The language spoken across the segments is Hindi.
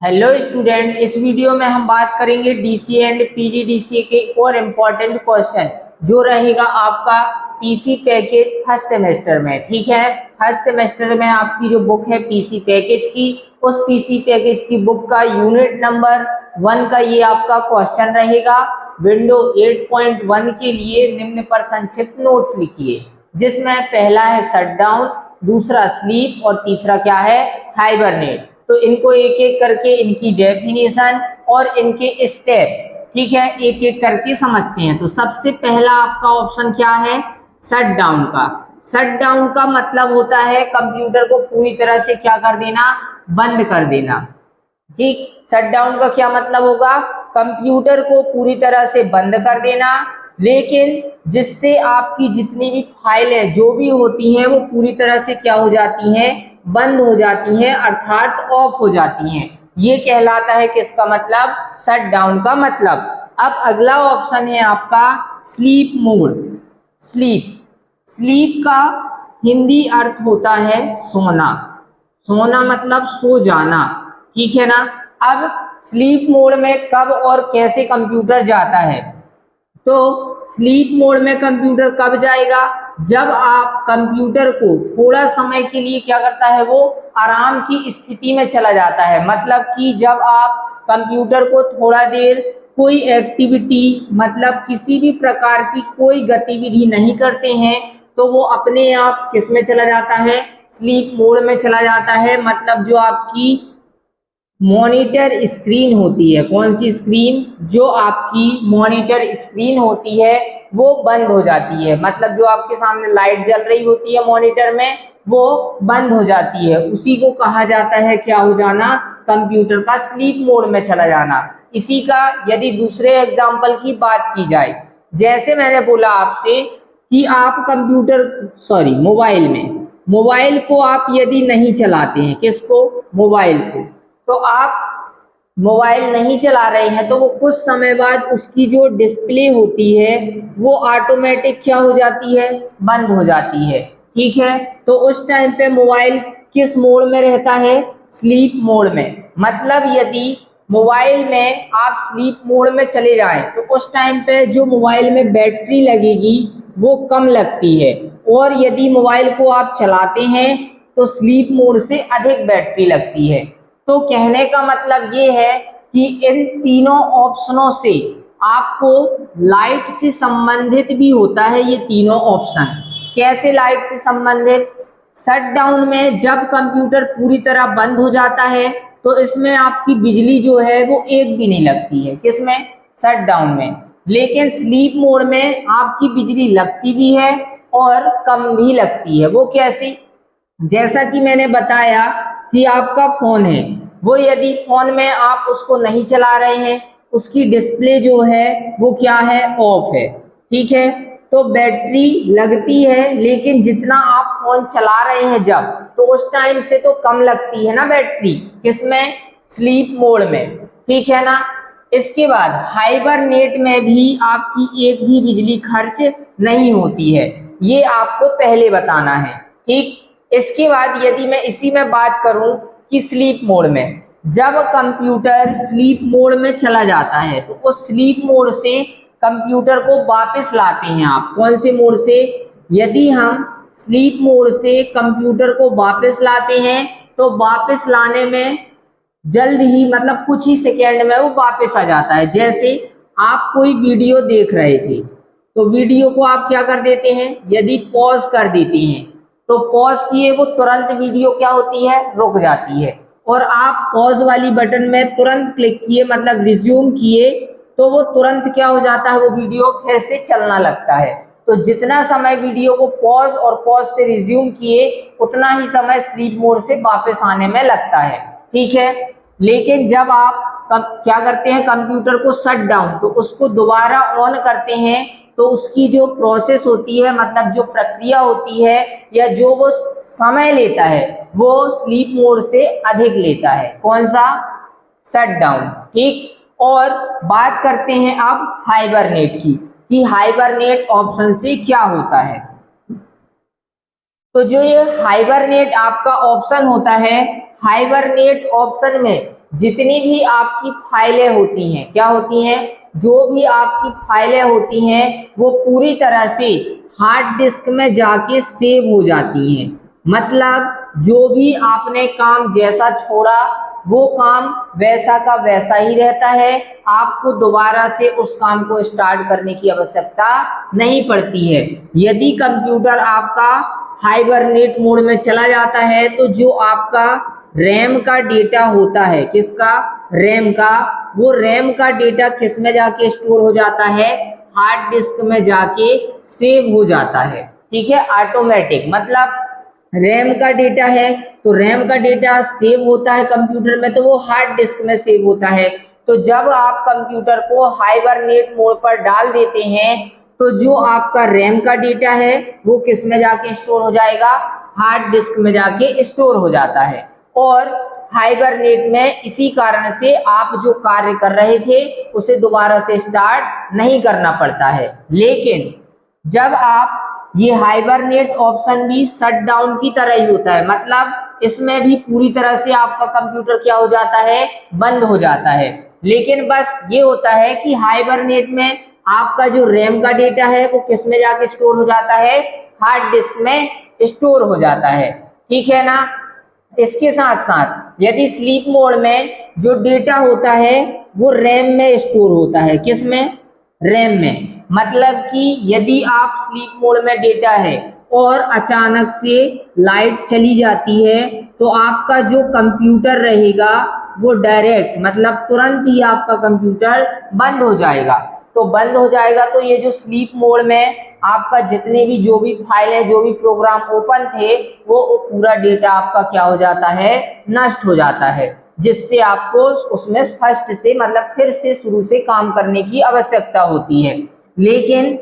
हेलो स्टूडेंट, इस वीडियो में हम बात करेंगे डीसीए एंड पीजीडीसीए के और इम्पोर्टेंट क्वेश्चन जो रहेगा आपका पीसी पैकेज फर्स्ट सेमेस्टर में। ठीक है, फर्स्ट सेमेस्टर में आपकी जो बुक है पीसी पैकेज की, उस पीसी पैकेज की बुक का यूनिट नंबर 1 का ये आपका क्वेश्चन रहेगा। विंडो 8.1 के लिए निम्न पर संक्षिप्त नोट्स लिखिए, जिसमें पहला है शटडाउन, दूसरा स्लीप और तीसरा क्या है, हाइबरनेट। तो इनको एक एक करके इनकी डेफिनेशन और इनके स्टेप, ठीक है, एक एक करके समझते हैं। तो सबसे पहला आपका ऑप्शन क्या है, शट डाउन का। शट डाउन का मतलब होता है कंप्यूटर को पूरी तरह से क्या कर देना, बंद कर देना। ठीक, शट डाउन का क्या मतलब होगा, कंप्यूटर को पूरी तरह से बंद कर देना, लेकिन जिससे आपकी जितनी भी फाइलें जो भी होती हैं वो पूरी तरह से क्या हो जाती हैं, बंद हो जाती हैं, अर्थात ऑफ हो जाती हैं। ये कहलाता है किसका मतलब, शट डाउन का मतलब। अब अगला ऑप्शन है आपका स्लीप मोड। स्लीप, स्लीप का हिंदी अर्थ होता है सोना। सोना मतलब सो जाना, ठीक है ना। अब स्लीप मोड में कब और कैसे कंप्यूटर जाता है, तो स्लीप मोड में कंप्यूटर कब जाएगा, जब आप कंप्यूटर को थोड़ा समय के लिए क्या करता है, वो आराम की स्थिति में चला जाता है। मतलब कि जब आप कंप्यूटर को थोड़ा देर कोई एक्टिविटी, मतलब किसी भी प्रकार की कोई गतिविधि नहीं करते हैं, तो वो अपने आप किस में चला जाता है, स्लीप मोड में चला जाता है। मतलब जो आपकी मॉनिटर स्क्रीन होती है, कौन सी स्क्रीन, जो आपकी मॉनिटर स्क्रीन होती है वो बंद हो जाती है। मतलब जो आपके सामने लाइट जल रही होती है मॉनिटर में, वो बंद हो जाती है। उसी को कहा जाता है क्या हो जाना, कंप्यूटर का स्लीप मोड में चला जाना। इसी का यदि दूसरे एग्जाम्पल की बात की जाए, जैसे मैंने बोला आपसे कि आप कंप्यूटर मोबाइल को आप यदि नहीं चलाते हैं, किसको, मोबाइल को, तो आप मोबाइल नहीं चला रहे हैं तो वो कुछ समय बाद उसकी जो डिस्प्ले होती है वो ऑटोमेटिक क्या हो जाती है, बंद हो जाती है। ठीक है, तो उस टाइम पे मोबाइल किस मोड में रहता है, स्लीप मोड में। मतलब यदि मोबाइल में आप स्लीप मोड में चले जाएं तो उस टाइम पे जो मोबाइल में बैटरी लगेगी वो कम लगती है, और यदि मोबाइल को आप चलाते हैं तो स्लीप मोड से अधिक बैटरी लगती है। तो कहने का मतलब ये है कि इन तीनों ऑप्शनों से आपको लाइट से संबंधित भी होता है ये तीनों ऑप्शन। कैसे लाइट से संबंधित, शट डाउन में जब कंप्यूटर पूरी तरह बंद हो जाता है तो इसमें आपकी बिजली जो है वो एक भी नहीं लगती है, किसमें, शट डाउन में। लेकिन स्लीप मोड में आपकी बिजली लगती भी है और कम भी लगती है। वो कैसे, जैसा कि मैंने बताया कि आपका फोन है, वो यदि फोन में आप उसको नहीं चला रहे हैं, उसकी डिस्प्ले जो है वो क्या है, ऑफ है। ठीक है, तो बैटरी लगती है, लेकिन जितना आप फोन चला रहे हैं जब, तो उस टाइम से तो कम लगती है ना बैटरी, किसमें, स्लीप मोड में। ठीक है ना। इसके बाद हाइबरनेट में भी आपकी एक भी बिजली खर्च नहीं होती है, ये आपको पहले बताना है। ठीक, इसके बाद यदि मैं इसी में बात करूं कि स्लीप मोड में, जब कंप्यूटर स्लीप मोड में चला जाता है तो उस स्लीप मोड से कंप्यूटर को वापस लाते हैं आप, कौन से मोड से, यदि हम स्लीप मोड से कंप्यूटर को वापस लाते हैं तो वापस लाने में जल्द ही, मतलब कुछ ही सेकेंड में वो वापस आ जाता है। जैसे आप कोई वीडियो देख रहे थे तो वीडियो को आप क्या कर देते हैं, यदि पॉज कर देते हैं तो पॉज किए वो तुरंत वीडियो क्या होती है, रुक जाती है। और आप पॉज वाली बटन में तुरंत क्लिक किए, मतलब रिज्यूम किए, तो वो तुरंत क्या हो जाता है, वो वीडियो फिर से चलना लगता है। तो जितना समय वीडियो को पॉज और पॉज से रिज्यूम किए उतना ही समय स्लीप मोड से वापस आने में लगता है। ठीक है, लेकिन जब आप क्या करते हैं, कंप्यूटर को शट डाउन, तो उसको दोबारा ऑन करते हैं तो उसकी जो प्रोसेस होती है, मतलब जो प्रक्रिया होती है या जो वो समय लेता है, वो स्लीप मोड से अधिक लेता है। कौन सा, शट डाउन। ठीक, और बात करते हैं अब हाइबरनेट की, कि हाइबरनेट ऑप्शन से क्या होता है। तो जो ये हाइबरनेट आपका ऑप्शन होता है, हाइबरनेट ऑप्शन में जितनी भी आपकी फाइलें होती हैं, क्या होती हैं, जो भी आपकी फाइलें होती हैं वो पूरी तरह से हार्ड डिस्क में जाके सेव हो जाती हैं। मतलब जो भी आपने काम जैसा छोड़ा वो काम वैसा का वैसा ही रहता है, आपको दोबारा से उस काम को स्टार्ट करने की आवश्यकता नहीं पड़ती है। यदि कंप्यूटर आपका हाइबरनेट मोड में चला जाता है तो जो आपका रैम का डेटा होता है, किसका, रैम का, वो रैम का डेटा किस में जाके स्टोर हो जाता है, हार्ड डिस्क में जाके सेव हो जाता है। ठीक है, ऑटोमेटिक, मतलब रैम का डेटा है तो रैम का डेटा सेव होता है कंप्यूटर में, तो वो हार्ड डिस्क में सेव होता है। तो जब आप कंप्यूटर को हाइबरनेट मोड पर डाल देते हैं तो जो आपका रैम का डेटा है वो किस में जाके स्टोर हो जाएगा, हार्ड डिस्क में जाके स्टोर हो जाता है। और हाइबरनेट में इसी कारण से आप जो कार्य कर रहे थे उसे दोबारा से स्टार्ट नहीं करना पड़ता है। लेकिन जब आप, ये हाइबरनेट ऑप्शन भी शट डाउन की तरह ही होता है, मतलब इसमें भी पूरी तरह से आपका कंप्यूटर क्या हो जाता है, बंद हो जाता है। लेकिन बस ये होता है कि हाइबरनेट में आपका जो रैम का डेटा है वो किस में जाके स्टोर हो जाता है, हार्ड डिस्क में स्टोर हो जाता है। ठीक है ना। इसके साथ साथ यदि स्लीप मोड में जो डेटा होता है वो रैम में स्टोर होता है, किस में, रैम में। मतलब कि यदि आप स्लीप मोड में डेटा है और अचानक से लाइट चली जाती है तो आपका जो कंप्यूटर रहेगा वो डायरेक्ट, मतलब तुरंत ही आपका कंप्यूटर बंद हो जाएगा। तो बंद हो जाएगा तो ये जो स्लीप मोड में आपका जितने भी जो भी फाइल है, जो भी प्रोग्राम ओपन थे, वो पूरा डेटा आपका क्या हो जाता है, नष्ट हो जाता है, जिससे आपको उसमें फर्स्ट से, मतलब फिर से शुरू से काम करने की आवश्यकता होती है। लेकिन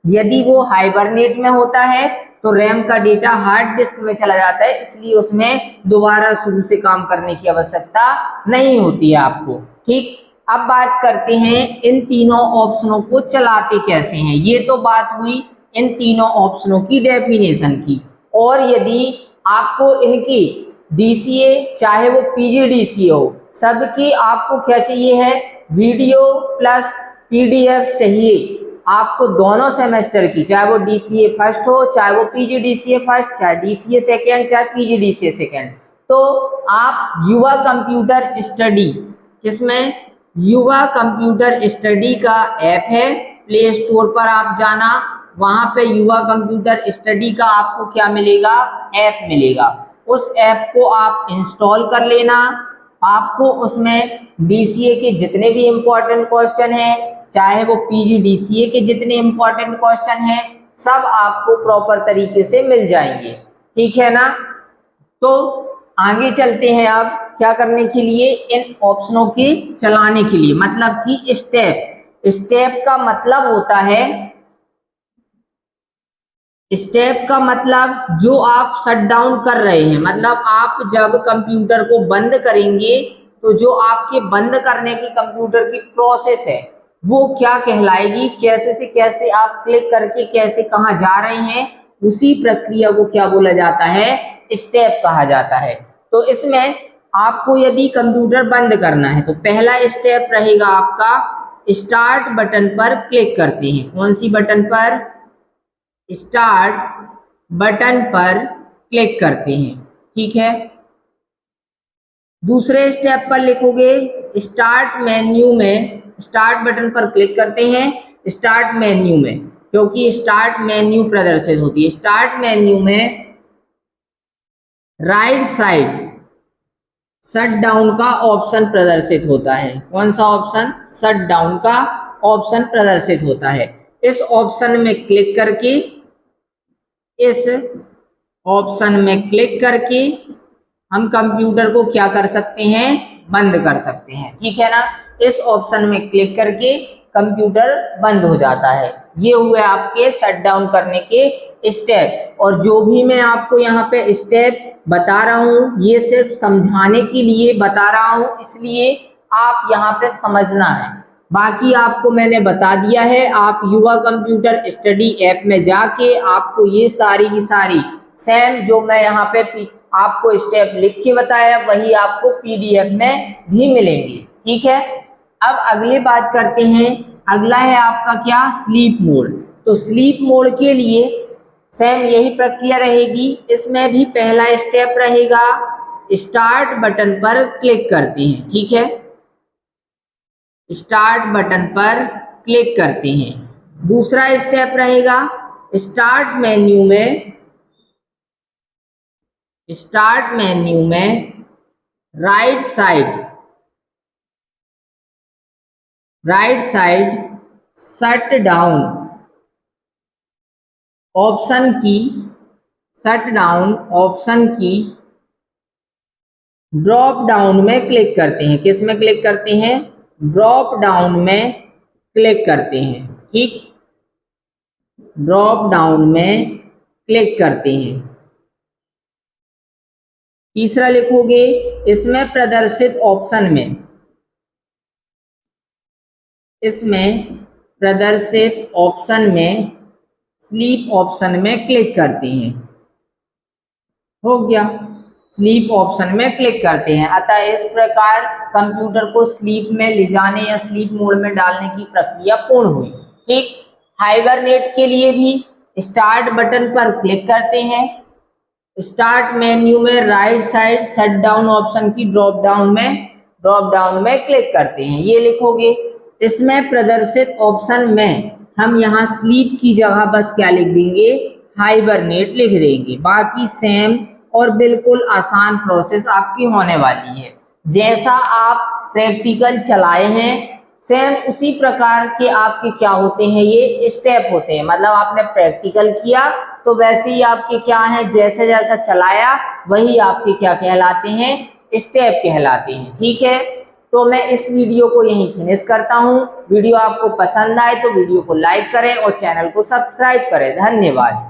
यदि वो हाइबरनेट में होता है तो रैम का डेटा हार्ड डिस्क में चला जाता है, इसलिए उसमें दोबारा शुरू से काम करने की आवश्यकता नहीं होती है आपको। ठीक, अब बात करते हैं इन तीनों ऑप्शनों को चलाते कैसे हैं। ये तो बात हुई इन तीनों ऑप्शनों की डेफिनेशन की। और यदि आपको इनकी डीसीए चाहे वो पीजीडीसीए हो, सबकी आपको क्या चाहिए है, वीडियो प्लस पीडीएफ चाहिए आपको दोनों सेमेस्टर की, चाहे वो डीसीए फर्स्ट हो, चाहे वो पीजीडीसीए फर्स्ट, चाहे डीसीए सेकेंड, चाहे पीजीडीसीए सेकेंड। तो आप युवा कंप्यूटर स्टडी, किसमें, युवा कंप्यूटर स्टडी का ऐप है, प्ले स्टोर पर आप जाना, वहां पे युवा कंप्यूटर स्टडी का आपको क्या मिलेगा, ऐप मिलेगा। उस ऐप को आप इंस्टॉल कर लेना। आपको उसमें डीसीए के जितने भी इम्पोर्टेंट क्वेश्चन हैं, चाहे वो पीजीडीसीए के जितने इम्पोर्टेंट क्वेश्चन हैं, सब आपको प्रॉपर तरीके से मिल जाएंगे। ठीक है ना। तो आगे चलते हैं अब क्या करने के लिए, इन ऑप्शनों के चलाने के लिए, मतलब कि स्टेप। स्टेप का मतलब होता है, स्टेप का मतलब जो आप शट डाउन कर रहे हैं, मतलब आप जब कंप्यूटर को बंद करेंगे तो जो आपके बंद करने की कंप्यूटर की प्रोसेस है वो क्या कहलाएगी, कैसे से कैसे आप क्लिक करके कैसे कहाँ जा रहे हैं, उसी प्रक्रिया को क्या बोला जाता है, स्टेप कहा जाता है। तो इसमें आपको यदि कंप्यूटर बंद करना है तो पहला स्टेप रहेगा आपका, स्टार्ट बटन पर क्लिक करते हैं। कौन सी बटन पर, स्टार्ट बटन पर क्लिक करते हैं। ठीक है। दूसरे स्टेप पर लिखोगे स्टार्ट मेन्यू में, स्टार्ट बटन पर क्लिक करते हैं स्टार्ट मेन्यू में, क्योंकि स्टार्ट मेन्यू प्रदर्शित होती है। स्टार्ट मेन्यू में राइट साइड शट डाउन का ऑप्शन प्रदर्शित होता है। कौन सा ऑप्शन, शट डाउन का ऑप्शन प्रदर्शित होता है। इस ऑप्शन में क्लिक करके, इस ऑप्शन में क्लिक करके हम कंप्यूटर को क्या कर सकते हैं, बंद कर सकते हैं। ठीक है ना। इस ऑप्शन में क्लिक करके कंप्यूटर बंद हो जाता है। ये हुए आपके शट डाउन करने के स्टेप। और जो भी मैं आपको यहाँ पे स्टेप बता रहा हूँ ये सिर्फ समझाने के लिए बता रहा हूँ, इसलिए आप यहाँ पे समझना है। बाकी आपको मैंने बता दिया है, आप युवा कंप्यूटर स्टडी ऐप में जाके आपको ये सारी की सारी सेम जो मैं यहाँ पे आपको स्टेप लिख के बताया वही आपको पीडीएफ में भी मिलेंगे। ठीक है, अब अगली बात करते हैं। अगला है आपका क्या, स्लीप मोड। तो स्लीप मोड के लिए सेम यही प्रक्रिया रहेगी। इसमें भी पहला स्टेप रहेगा, स्टार्ट बटन पर क्लिक करते हैं। ठीक है, स्टार्ट बटन पर क्लिक करते हैं। दूसरा स्टेप रहेगा, स्टार्ट मेन्यू में right side shut down option की ड्रॉप डाउन में क्लिक करते हैं। किस में क्लिक करते हैं, ड्रॉप डाउन में क्लिक करते हैं। ठीक, ड्रॉप डाउन में क्लिक करते हैं। तीसरा लिखोगे, इसमें प्रदर्शित ऑप्शन में स्लीप ऑप्शन में क्लिक करते हैं। हो गया, स्लीप ऑप्शन में क्लिक करते हैं। अतः इस प्रकार कंप्यूटर को स्लीप में ले जाने या स्लीप मोड में डालने की प्रक्रिया पूर्ण हुई। ठीक, हाइबरनेट के लिए भी स्टार्ट बटन पर क्लिक करते हैं। स्टार्ट मेन्यू में right side shut down option की ड्रॉप डाउन में क्लिक करते हैं। ये लिखोगे। इसमें प्रदर्शित ऑप्शन में हम यहाँ स्लीप की जगह बस क्या लिख देंगे, हाइबरनेट लिख देंगे। बाकी सेम और बिल्कुल आसान प्रोसेस आपकी होने वाली है। जैसा आप प्रैक्टिकल चलाए हैं सेम उसी प्रकार के आपके क्या होते हैं, ये स्टेप होते हैं। मतलब आपने प्रैक्टिकल किया तो वैसे ही आपके क्या है, जैसे जैसा चलाया वही आपके क्या कहलाते हैं, स्टेप कहलाते हैं। ठीक है, तो मैं इस वीडियो को यहीं फिनिश करता हूँ। वीडियो आपको पसंद आए तो वीडियो को लाइक करें और चैनल को सब्सक्राइब करें। धन्यवाद।